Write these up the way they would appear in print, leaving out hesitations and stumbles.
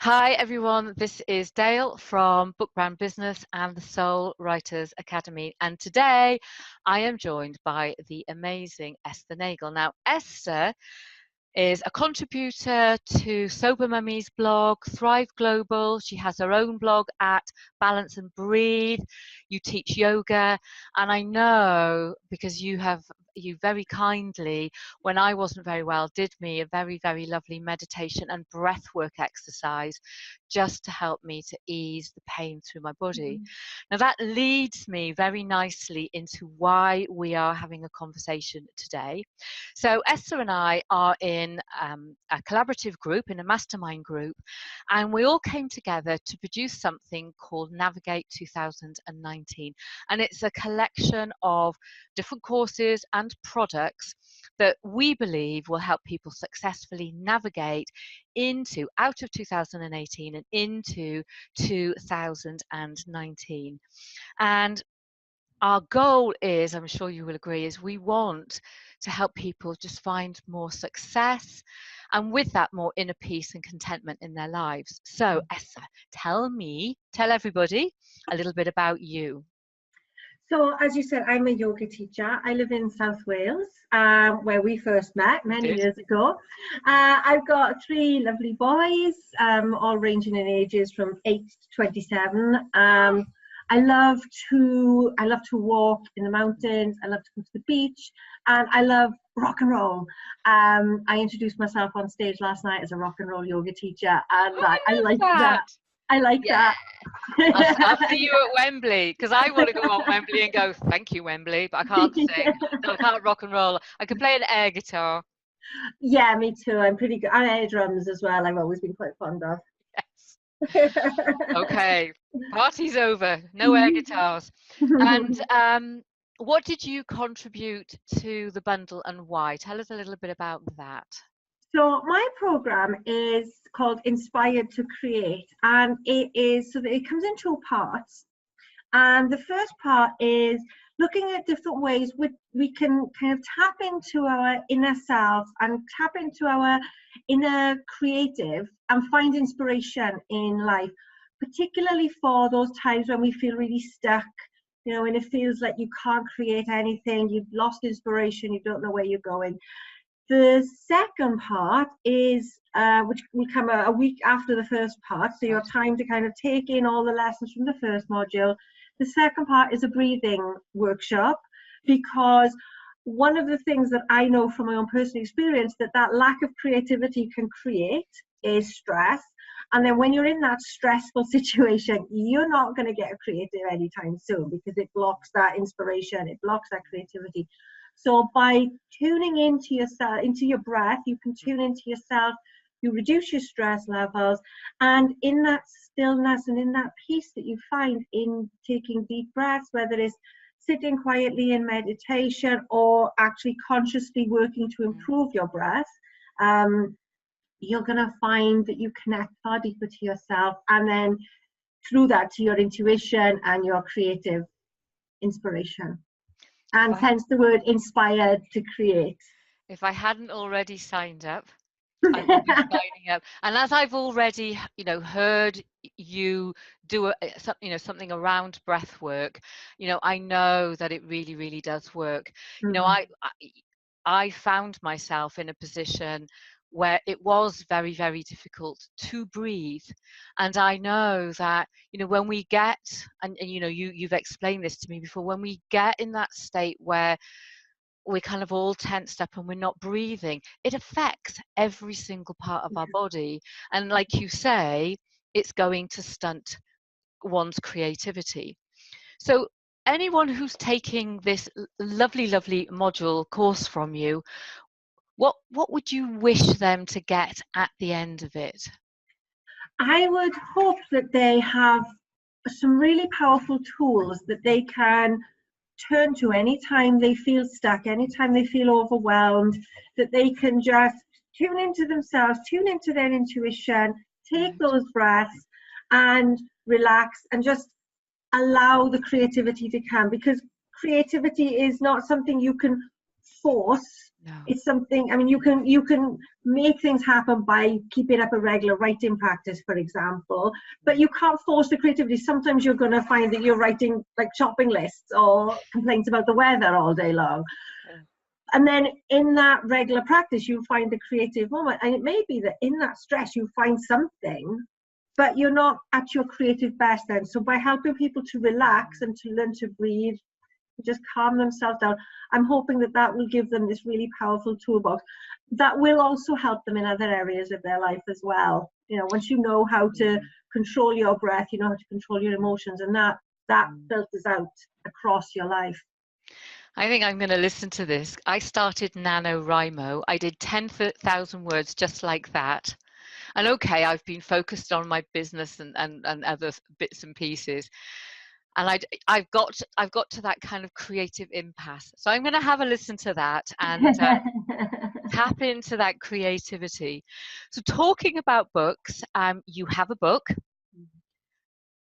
Hi everyone, this is Dale from Book Brand Business and the Soul Writers Academy, and today I am joined by the amazing Esther Nagle. Now Esther is a contributor to Sober Mummy's blog, Thrive Global. She has her own blog at Balance and Breathe. You teach yoga, and I know because you very kindly, when I wasn't very well, did me a very, very lovely meditation and breath work exercise just to help me to ease the pain through my body. Now that leads me very nicely into why we are having a conversation today. So Esther and I are in a collaborative group, in a mastermind group, and we all came together to produce something called Navigate 2019. And it's a collection of different courses and products that we believe will help people successfully navigate out of 2018 and into 2019. And our goal is, I'm sure you will agree, is we want to help people just find more success, and with that more inner peace and contentment in their lives. So Esther, tell everybody a little bit about you. So, as you said, I'm a yoga teacher. I live in South Wales, where we first met many years ago. I've got 3 lovely boys, all ranging in ages from 8 to 27. I love to walk in the mountains. I love to go to the beach, and I love rock and roll. I introduced myself on stage last night as a rock and roll yoga teacher, and I like that. I like that. I'll see you at Wembley, because I want to go on Wembley and go, thank you, Wembley, but I can't sing. So I can't rock and roll. I can play an air guitar. Yeah, me too. I'm pretty good. I air drums as well. I've always been quite fond of. Yes. Okay, party's over. No air guitars. And what did you contribute to the bundle and why? Tell us a little bit about that. So my program is called Inspired to Create, and it comes in 2 parts. And the first part is looking at different ways we can kind of tap into our inner self and tap into our inner creative and find inspiration in life, particularly for those times when we feel really stuck, when it feels like you can't create anything, you've lost inspiration, you don't know where you're going. The second part is, which will come a week after the first part, so you have time to kind of take in all the lessons from the first module. The second part is a breathing workshop, because one of the things that I know from my own personal experience that lack of creativity can create is stress. And then when you're in that stressful situation, you're not going to get creative anytime soon, because it blocks that inspiration, it blocks that creativity. So by tuning into yourself, into your breath, you can tune into yourself, you reduce your stress levels, and in that stillness and in that peace that you find in taking deep breaths, whether it's sitting quietly in meditation or actually consciously working to improve your breath, you're going to find that you connect far deeper to yourself, and then through that to your intuition and your creative inspiration. And hence the word inspired to create. If I hadn't already signed up, I would be signing up. And as I've already, heard you do something around breath work, I know that it really, really does work. I found myself in a position where it was very, very difficult to breathe. And I know that, when we get, and you've explained this to me before, when we get in that state where we're kind of all tensed up and we're not breathing, it affects every single part of our body. And like you say, it's going to stunt one's creativity. So anyone who's taking this lovely, lovely module course from you, what would you wish them to get at the end of it? I would hope that they have some really powerful tools that they can turn to anytime they feel stuck, anytime they feel overwhelmed, that they can just tune into themselves, tune into their intuition, take those breaths and relax and just allow the creativity to come, because creativity is not something you can force No. It's something, I mean, you can make things happen by keeping up a regular writing practice, for example, but you can't force the creativity. Sometimes you're going to find that you're writing like shopping lists or complaints about the weather all day long. Yeah. And then in that regular practice, you find the creative moment. And it may be that in that stress, you find something, but you're not at your creative best then. So by helping people to relax and to learn to breathe, just calm themselves down, I'm hoping that that will give them this really powerful toolbox that will also help them in other areas of their life as well. You know, once you know how to control your breath, you know how to control your emotions, and that filters out across your life. I think I'm going to listen to this. I started NaNoWriMo. I did 10,000 words just like that. And okay, I've been focused on my business and other bits and pieces. And I've got to that kind of creative impasse. So I'm going to have a listen to that and tap into that creativity. So talking about books, you have a book.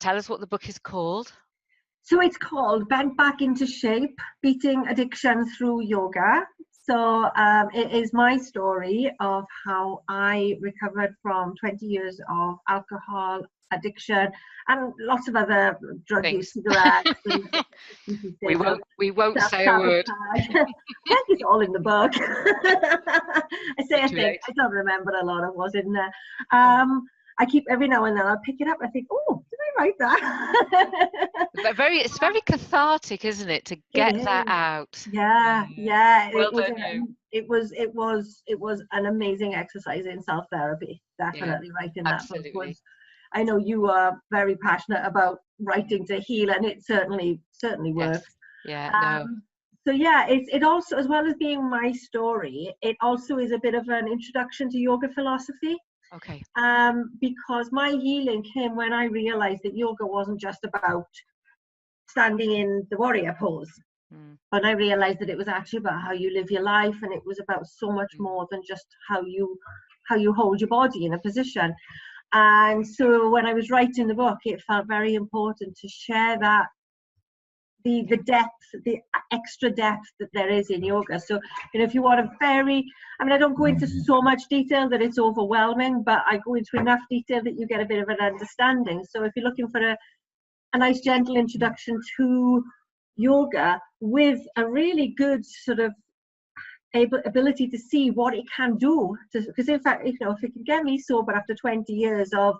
Tell us what the book is called. So it's called Bent Back into Shape, Beating Addiction Through Yoga. So it is my story of how I recovered from 20 years of alcohol addiction and lots of other drug use, cigarettes. We won't say a word. I think it's all in the book. I think I don't remember a lot of what's in there. I keep every now and then I'll pick it up. I think, oh, did I write that? It's very cathartic, isn't it, to get that out? Yeah. Well It was an amazing exercise in self-therapy. Definitely writing that book was. I know you are very passionate about writing to heal, and it certainly works. So yeah, it also, as well as being my story, it also is a bit of an introduction to yoga philosophy. Okay. Because my healing came when I realized that yoga wasn't just about standing in the warrior pose. But I realized that it was actually about how you live your life, and it was about so much more than just how you hold your body in a position. And so when I was writing the book, it felt very important to share that the depth, the extra depth that there is in yoga. So, you know, if you want a I don't go into so much detail that it's overwhelming, but I go into enough detail that you get a bit of an understanding. So if you're looking for a nice gentle introduction to yoga with a really good sort of ability to see what it can do, because in fact, you know, if it can get me sober after 20 years of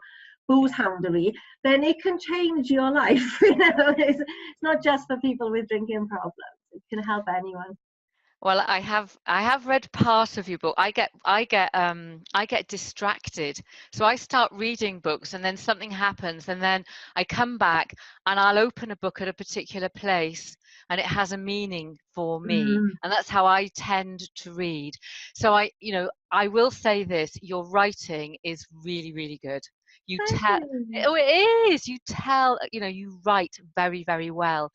booze houndery, then it can change your life. You know, it's not just for people with drinking problems. It can help anyone. Well, I have read part of your book. I get distracted, so I start reading books, and then something happens, and then I come back and I'll open a book at a particular place, and it has a meaning for me, and that's how I tend to read. So I will say this: your writing is really, really good. You tell, oh, it is. You tell, you write very, very well.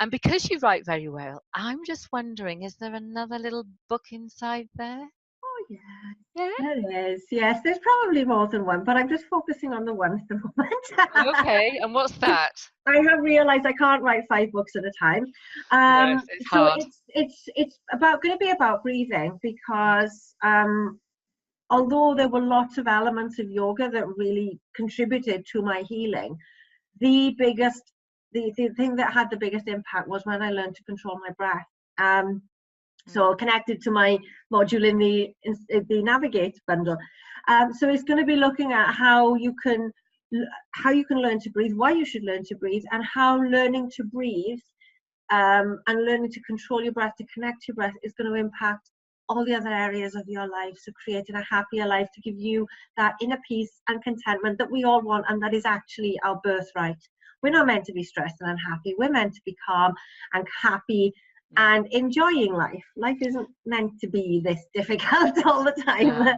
And because you write very well, I'm just wondering, is there another little book inside there? Oh, yeah. There is. Yes, there's probably more than one, but I'm just focusing on the one at the moment. Okay, and what's that? I have realized I can't write 5 books at a time. Yes, it's hard. It's going to be about breathing, because although there were lots of elements of yoga that really contributed to my healing, the thing that had the biggest impact was when I learned to control my breath. So connected to my module in the Navigate bundle. So it's going to be looking at how you can learn to breathe, why you should learn to breathe, and how learning to breathe and learning to control your breath, to connect to your breath, is going to impact all the other areas of your life. So creating a happier life, to give you that inner peace and contentment that we all want, and that is actually our birthright. We're not meant to be stressed and unhappy. We're meant to be calm and happy and enjoying life. Life isn't meant to be this difficult all the time.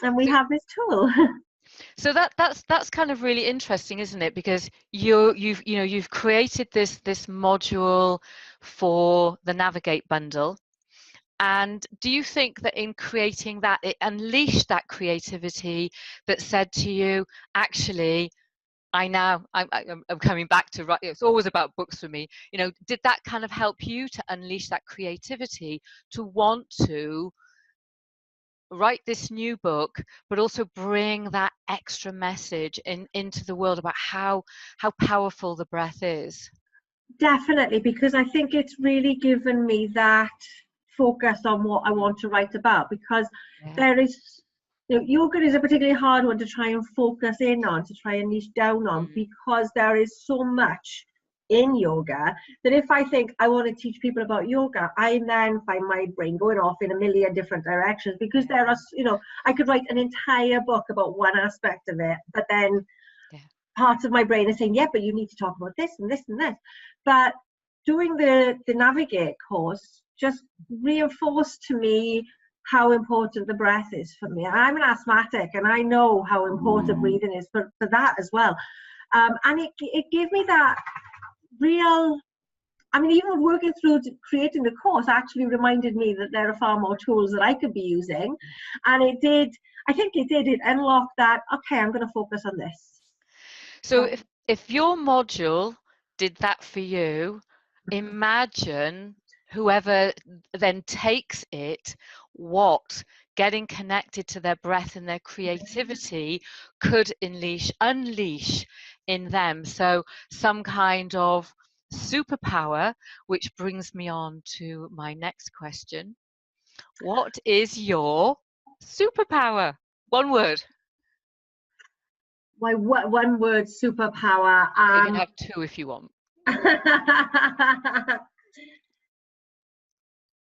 And we have this tool. So that's kind of really interesting, isn't it? Because you've created this module for the Navigate bundle. And do you think that in creating that, it unleashed that creativity that said to you, actually, I know. I'm coming back to right. It's always about books for me. You know, did that kind of help you to unleash that creativity to want to write this new book, but also bring that extra message into the world about how powerful the breath is? Definitely, because I think it's really given me that focus on what I want to write about, because Yeah. there is, you know, yoga is a particularly hard one to try and focus in on, to try and niche down on, because there is so much in yoga that if I think I want to teach people about yoga, I then find my brain going off in a million different directions, because there are, you know, I could write an entire book about one aspect of it, but then parts of my brain are saying, yeah, but you need to talk about this and this and this. But doing the Navigate course just reinforced to me how important the breath is for me. I'm an asthmatic, and I know how important breathing is for that as well. And it gave me that real, I mean, even working through creating the course actually reminded me that there are far more tools that I could be using. And it unlocked that, okay, I'm going to focus on this. So if your module did that for you, imagine whoever then takes it, what getting connected to their breath and their creativity could unleash in them. So some kind of superpower, which brings me on to my next question. What is your superpower? One word. My one word superpower. You can have two if you want.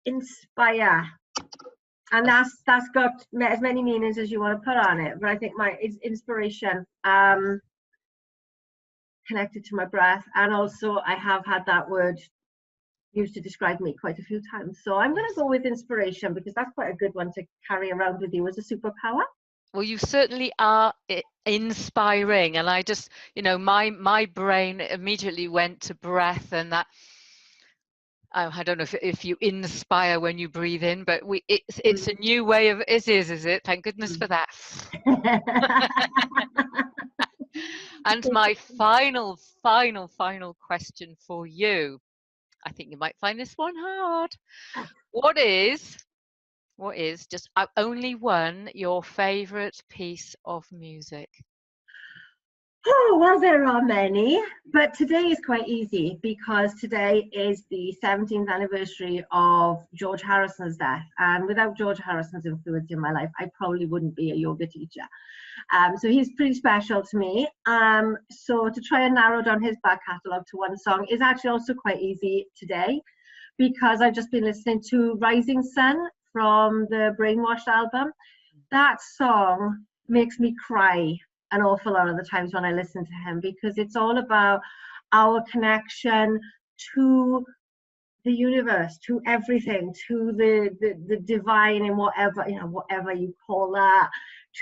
Inspire. And that's got as many meanings as you want to put on it. But I think my inspiration, connected to my breath, and also I have had that word used to describe me quite a few times. So I'm going to go with inspiration, because that's quite a good one to carry around with you as a superpower. Well, you certainly are inspiring, and I just, you know, my brain immediately went to breath, and that I don't know if you inspire when you breathe in, but it's a new way of is it? Thank goodness for that. And my final question for you, I think you might find this one hard. What is just only one your favorite piece of music? Oh, well, there are many, but today is quite easy, because today is the 17th anniversary of George Harrison's death. And without George Harrison's influence in my life, I probably wouldn't be a yoga teacher. So he's pretty special to me. So to try and narrow down his back catalogue to one song is actually also quite easy today, because I've just been listening to Rising Sun from the Brainwashed album. That song makes me cry an awful lot of the times when I listen to him, because it's all about our connection to the universe, to everything, to the divine, and whatever you call that,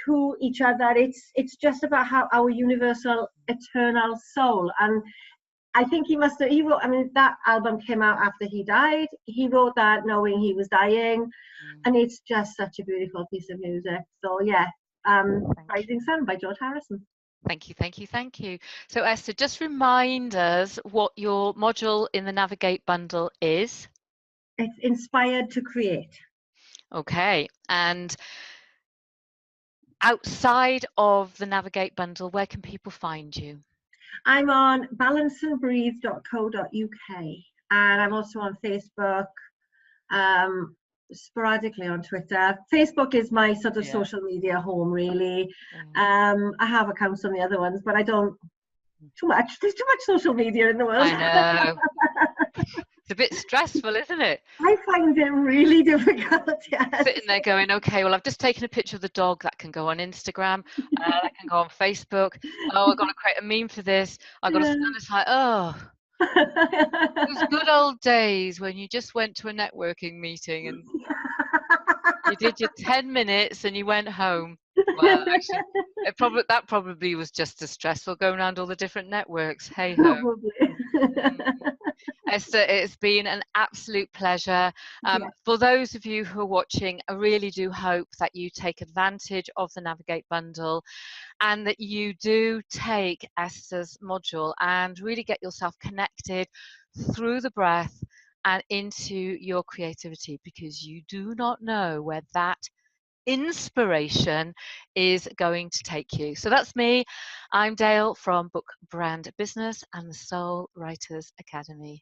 to each other. It's just about how our universal eternal soul. And I think he wrote, I mean, that album came out after he died. He wrote that knowing he was dying, and it's just such a beautiful piece of music. So yeah, Rising Sun by George Harrison. Thank you. So Esther, just remind us what your module in the Navigate bundle is. It's Inspired to Create. Okay, and outside of the Navigate bundle, where can people find you? I'm on balanceandbreathe.co.uk, and I'm also on Facebook, sporadically on Twitter. Facebook is my sort of social media home, really. I have accounts on the other ones, but I don't too much. There's too much social media in the world. I know. It's a bit stressful, isn't it? I find it really difficult. Yes. Sitting there going, okay, well, I've just taken a picture of the dog. That can go on Instagram. That can go on Facebook. Oh, I've got to create a meme for this. I've got to send this. Like, oh. Those good old days when you just went to a networking meeting and you did your 10 minutes and you went home. Well, actually, that probably was just as stressful going around all the different networks. Hey ho. Probably. Mm. Esther, it's been an absolute pleasure. Yeah. For those of you who are watching, I really do hope that you take advantage of the Navigate bundle and that you do take Esther's module and really get yourself connected through the breath and into your creativity, because you do not know where that inspiration is going to take you. So that's me. I'm Dale from Book Brand Business and the Soul Writers Academy.